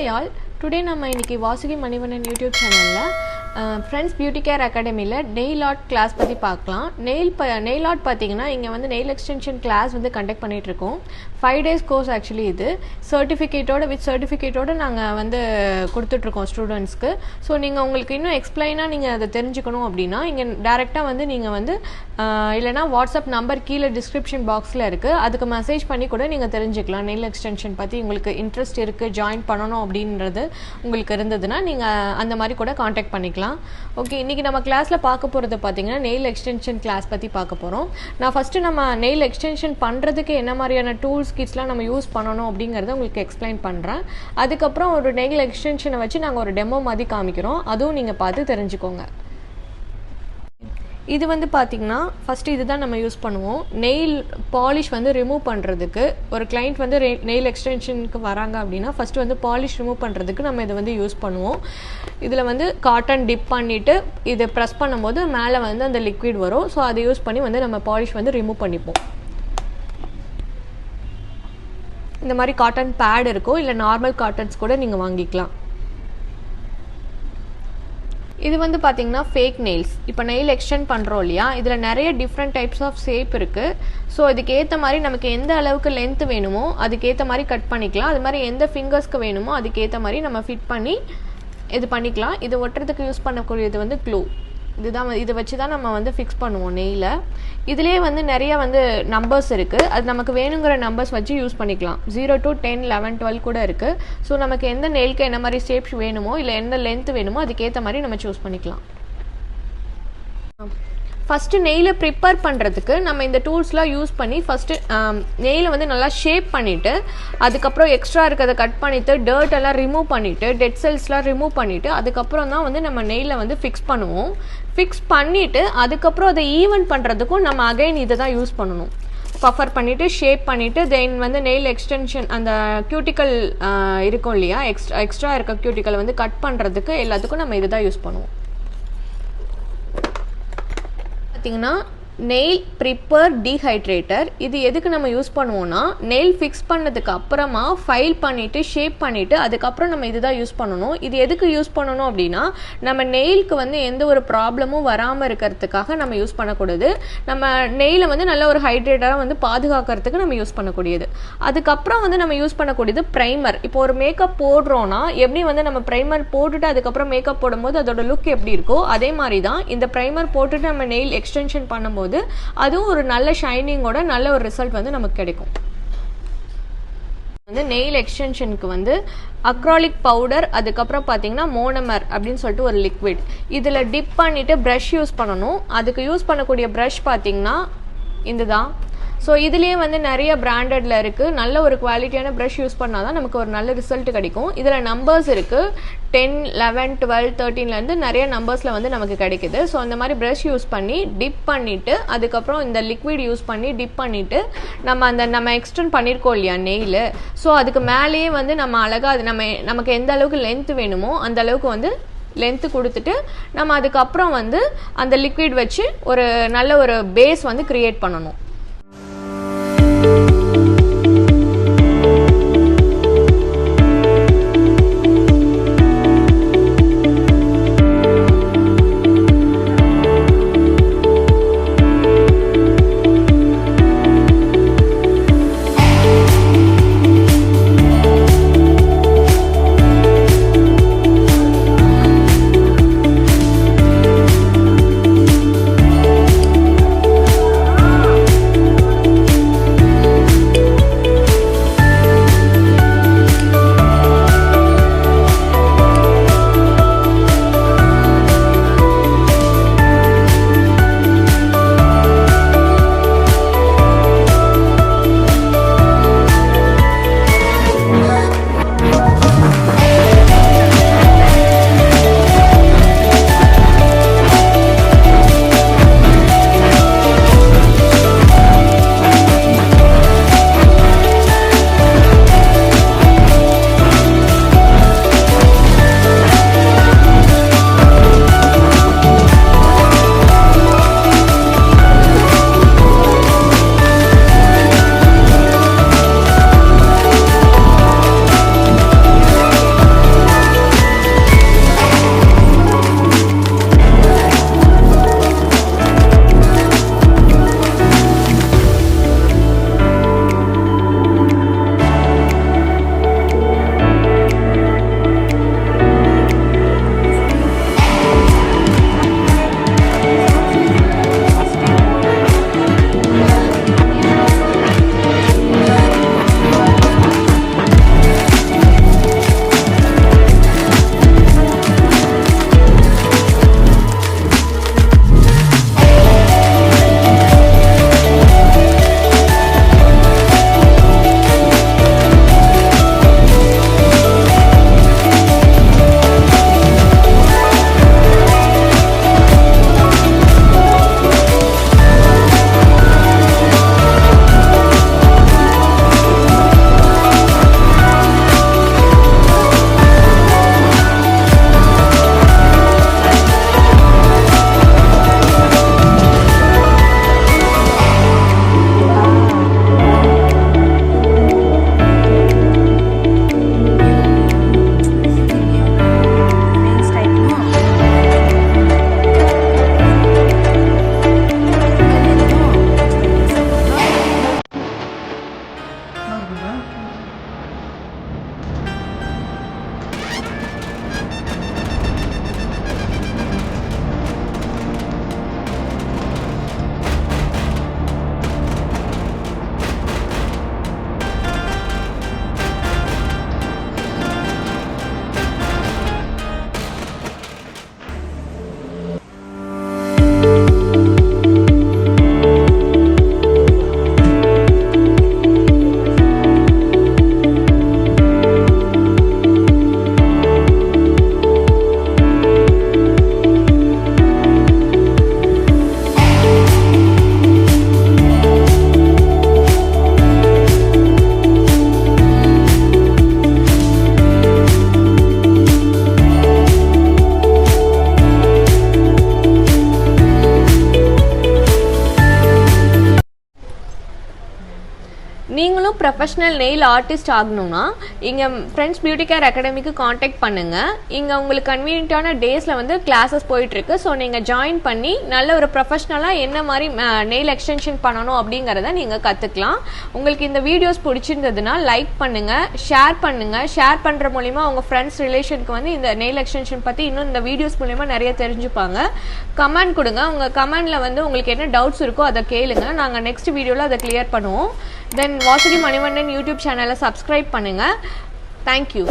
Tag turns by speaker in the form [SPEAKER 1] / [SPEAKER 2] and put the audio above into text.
[SPEAKER 1] Hi all, today நம்ம இன்னைக்கு Vasuki Manivannan YouTube சேனலில் ஃப்ரெண்ட்ஸ் பியூட்டி கேர் அகாடமியில் நெயில் ஆர்ட் கிளாஸ் பற்றி பார்க்கலாம். நெயில் ஆர்ட் பார்த்தீங்கன்னா இங்கே வந்து நெயில் எக்ஸ்டென்ஷன் கிளாஸ் வந்து கண்டக்ட் பண்ணிகிட்ருக்கோம். 5 days கோர்ஸ் ஆக்சுவலி இது சர்டிஃபிகேட்டோட நாங்கள் வந்து கொடுத்துட்ருக்கோம் ஸ்டூடெண்ட்ஸ்க்கு. ஸோ நீங்கள் உங்களுக்கு இன்னும் எக்ஸ்பிளைனாக நீங்கள் அதை தெரிஞ்சுக்கணும் அப்படின்னா இங்கே டேரெக்டாக வந்து நீங்கள் வந்து இல்லைனா வாட்ஸ்அப் நம்பர் கீழே டிஸ்கிரிப்ஷன் பாக்ஸில் இருக்குது, அதுக்கு மெசேஜ் பண்ணி கூட நீங்கள் தெரிஞ்சுக்கலாம். நெயில் எக்ஸ்டென்ஷன் பற்றி உங்களுக்கு இன்ட்ரெஸ்ட் இருக்குது, ஜாயின் பண்ணணும் அப்படின்றது உங்களுக்கு இருந்ததுன்னா நீங்கள் அந்த மாதிரி கூட காண்டாக்ட் பண்ணிக்கலாம். ஓகே, இன்றைக்கி நம்ம கிளாஸில் பார்க்க போகிறது பார்த்தீங்கன்னா நெயில் எக்ஸ்டென்ஷன் கிளாஸ் பற்றி பார்க்க போகிறோம். நான் ஃபஸ்ட்டு நம்ம நெயில் எக்ஸ்டென்ஷன் பண்ணுறதுக்கு என்ன மாதிரியான டூல்ஸ் கிட்ஸ்லாம் நம்ம யூஸ் பண்ணணும் அப்படிங்கிறத உங்களுக்கு எக்ஸ்பிளைன் பண்ணுறேன். அதுக்கப்புறம் ஒரு நெயில் எக்ஸ்டென்ஷனை வச்சு நாங்கள் ஒரு டெமோ மாதிரி காமிக்கிறோம், அதுவும் நீங்கள் பார்த்து தெரிஞ்சுக்கோங்க. இது வந்து பார்த்திங்கன்னா ஃபஸ்ட்டு இது தான் நம்ம யூஸ் பண்ணுவோம். நெயில் பாலிஷ் வந்து ரிமூவ் பண்ணுறதுக்கு ஒரு கிளைண்ட் வந்து நெயில் எக்ஸ்டென்ஷனுக்கு வராங்க அப்படின்னா ஃபஸ்ட்டு வந்து பாலிஷ் ரிமூவ் பண்ணுறதுக்கு நம்ம இதை வந்து யூஸ் பண்ணுவோம். இதில் வந்து காட்டன் டிப் பண்ணிவிட்டு இதை ப்ரெஸ் பண்ணும்போது மேலே வந்து அந்த லிக்விட் வரும். ஸோ அதை யூஸ் பண்ணி வந்து நம்ம பாலிஷ் வந்து ரிமூவ் பண்ணிப்போம். இந்த மாதிரி காட்டன் பேட் இருக்கும், இல்லை நார்மல் காட்டன்ஸ் கூட நீங்கள் வாங்கிக்கலாம். இது வந்து பார்த்தீங்கன்னா ஃபேக் நெயில்ஸ். இப்போ நெயில் எக்ஸ்டெண்ட் பண்ணுறோம் இல்லையா, இதில் நிறைய டிஃப்ரெண்ட் டைப்ஸ் ஆஃப் ஷேப் இருக்குது. ஸோ இதுக்கு ஏற்ற மாதிரி நமக்கு எந்த அளவுக்கு லென்த் வேணுமோ அதுக்கேற்ற மாதிரி கட் பண்ணிக்கலாம். அது மாதிரி எந்த ஃபிங்கர்ஸ்க்கு வேணுமோ அதுக்கேற்ற மாதிரி நம்ம ஃபிட் பண்ணி இது பண்ணிக்கலாம். இது ஒட்டுறதுக்கு யூஸ் பண்ணக்கூடியது வந்து க்ளூ. இதை வச்சு தான் நம்ம வந்து ஃபிக்ஸ் பண்ணுவோம் நெயில. இதிலே வந்து நிறைய வந்து நம்பர்ஸ் இருக்குது, அது நமக்கு வேணுங்கிற நம்பர்ஸ் வச்சு யூஸ் பண்ணிக்கலாம். 0 to 10, 11, 12 கூட இருக்குது. ஸோ நமக்கு எந்த நெயிலுக்கு என்ன மாதிரி ஷேப்ஸ் வேணுமோ இல்லை எந்த லென்த் வேணுமோ அதுக்கேற்ற மாதிரி நம்ம சூஸ் பண்ணிக்கலாம். ஃபஸ்ட்டு நெயிலை ப்ரிப்பேர் பண்ணுறதுக்கு நம்ம இந்த டூல்ஸ்லாம் யூஸ் பண்ணி ஃபஸ்ட்டு நெயிலை வந்து நல்லா ஷேப் பண்ணிவிட்டு அதுக்கப்புறம் எக்ஸ்ட்ரா இருக்கிறத கட் பண்ணிவிட்டு டர்ட் எல்லாம் ரிமூவ் பண்ணிவிட்டு டெட் செல்ஸ்லாம் ரிமூவ் பண்ணிவிட்டு அதுக்கப்புறம் தான் வந்து நம்ம நெயிலை வந்து ஃபிக்ஸ் பண்ணுவோம். ஃபிக்ஸ் பண்ணிவிட்டு அதுக்கப்புறம் அதை ஈவன் பண்ணுறதுக்கும் நம்ம அகைன் இதை தான் யூஸ் பண்ணணும். பஃபர் பண்ணிவிட்டு ஷேப் பண்ணிவிட்டு தென் வந்து நெயில் எக்ஸ்டென்ஷன் அந்த கியூட்டிக்கல் இருக்கும் இல்லையா, எக்ஸ்ட்ரா இருக்க கியூட்டிக்கல் வந்து கட் பண்ணுறதுக்கு எல்லாத்துக்கும் நம்ம இதை தான் யூஸ் பண்ணுவோம். பார்த்தீங்கன்னா நெயில் ப்ரிப்பர் டீஹைட்ரேட்டர். இது எதுக்கு நம்ம யூஸ் பண்ணுவோம்னா நெயில் ஃபிக்ஸ் பண்ணதுக்கு அப்புறமா ஃபைல் பண்ணிவிட்டு ஷேப் பண்ணிவிட்டு அதுக்கப்புறம் நம்ம இதுதான் யூஸ் பண்ணணும். இது எதுக்கு யூஸ் பண்ணணும் அப்படின்னா நம்ம நெயிலுக்கு வந்து எந்த ஒரு ப்ராப்ளமும் வராமல் இருக்கிறதுக்காக நம்ம யூஸ் பண்ணக்கூடாது. நம்ம நெயிலை வந்து நல்ல ஒரு ஹைட்ரேட்டராக வந்து பாதுகாக்கிறதுக்கு நம்ம யூஸ் பண்ணக்கூடியது. அதுக்கப்புறம் வந்து நம்ம யூஸ் பண்ணக்கூடியது ப்ரைமர். இப்போ ஒரு மேக்கப் போடுறோன்னா எப்படி வந்து நம்ம ப்ரைமர் போட்டுட்டு அதுக்கப்புறம் மேக்கப் போடும்போது அதோட லுக் எப்படி இருக்கோ அதே மாதிரி தான் இந்த ப்ரைமர் போட்டுட்டு நம்ம நெயில் எக்ஸ்டென்ஷன் பண்ணும்போது அதுவும் ஒரு நல்ல ஷைனிங்கோட நல்ல ஒரு ரிசல்ட் வந்து நமக்கு கிடைக்கும். வந்து நெயில் எக்ஸ்டென்ஷனுக்கு வந்து அக்ராலிக் பவுடர், அதுக்கப்புறம் பார்த்தீங்கன்னா மோனமர் அப்படின்னு சொல்லிட்டு ஒரு லிக்விட், இதில் டிப் பண்ணிவிட்டு ப்ரஷ் யூஸ் பண்ணணும். அதுக்கு யூஸ் பண்ணக்கூடிய ப்ரஷ் பார்த்தீங்கன்னா இதுதான். ஸோ இதுலேயே வந்து நிறைய பிராண்டடில் இருக்குது. நல்ல ஒரு குவாலிட்டியான ப்ரஷ் யூஸ் பண்ணால் தான் நமக்கு ஒரு நல்ல ரிசல்ட் கிடைக்கும். இதில் நம்பர்ஸ் இருக்குது, 10, 11, 12, 13லேருந்து நிறைய நம்பர்ஸில் வந்து நமக்கு கிடைக்குது. ஸோ அந்த மாதிரி ப்ரஷ் யூஸ் பண்ணி டிப் பண்ணிவிட்டு அதுக்கப்புறம் இந்த லிக்விட் யூஸ் பண்ணி டிப் பண்ணிவிட்டு நம்ம எக்ஸ்டெண்ட் பண்ணியிருக்கோம் இல்லையா நெயில், ஸோ அதுக்கு மேலேயே வந்து நம்ம அழகாக அது நமக்கு எந்த அளவுக்கு லென்த் வேணுமோ அந்த அளவுக்கு வந்து லென்த்து கொடுத்துட்டு நம்ம அதுக்கப்புறம் வந்து அந்த லிக்விட் வச்சு ஒரு நல்ல ஒரு பேஸ் வந்து க்ரியேட் பண்ணணும். நீங்களும் ப்ரொஃபஷனல் நெயில் ஆர்டிஸ்ட் ஆகணும்னா இங்கே ஃப்ரெண்ட்ஸ் பியூட்டி கேர் அகாடமிக்கு காண்டாக்ட் பண்ணுங்கள். இங்கே உங்களுக்கு கன்வீனியன்ட்டான டேஸில் வந்து கிளாஸஸ் போயிட்டுருக்கு. ஸோ நீங்கள் ஜாயின் பண்ணி நல்ல ஒரு ப்ரொஃபஷ்னலாக என்ன மாதிரி நெயில் எக்ஸ்டென்ஷன் பண்ணணும் அப்படிங்கிறத நீங்கள் கற்றுக்கலாம். உங்களுக்கு இந்த வீடியோஸ் பிடிச்சிருந்ததுன்னா லைக் பண்ணுங்கள், ஷேர் பண்ணுங்கள். ஷேர் பண்ணுற மூலிமா உங்கள் ஃப்ரெண்ட்ஸ் ரிலேஷனுக்கு வந்து இந்த நெயில் எக்ஸ்டென்ஷன் பற்றி இன்னும் இந்த வீடியோஸ் மூலிமா நிறைய தெரிஞ்சுப்பாங்க. கமெண்ட் கொடுங்க. உங்கள் கமெண்டில் வந்து உங்களுக்கு என்ன டவுட்ஸ் இருக்கோ அதை கேளுங்க. நாங்கள் நெக்ஸ்ட் வீடியோவில் அதை கிளியர் பண்ணுவோம். தென் வாசுகி மணிவண்ணன் யூடியூப் சேனலை சப்ஸ்கிரைப் பண்ணுங்கள். தேங்க்யூ.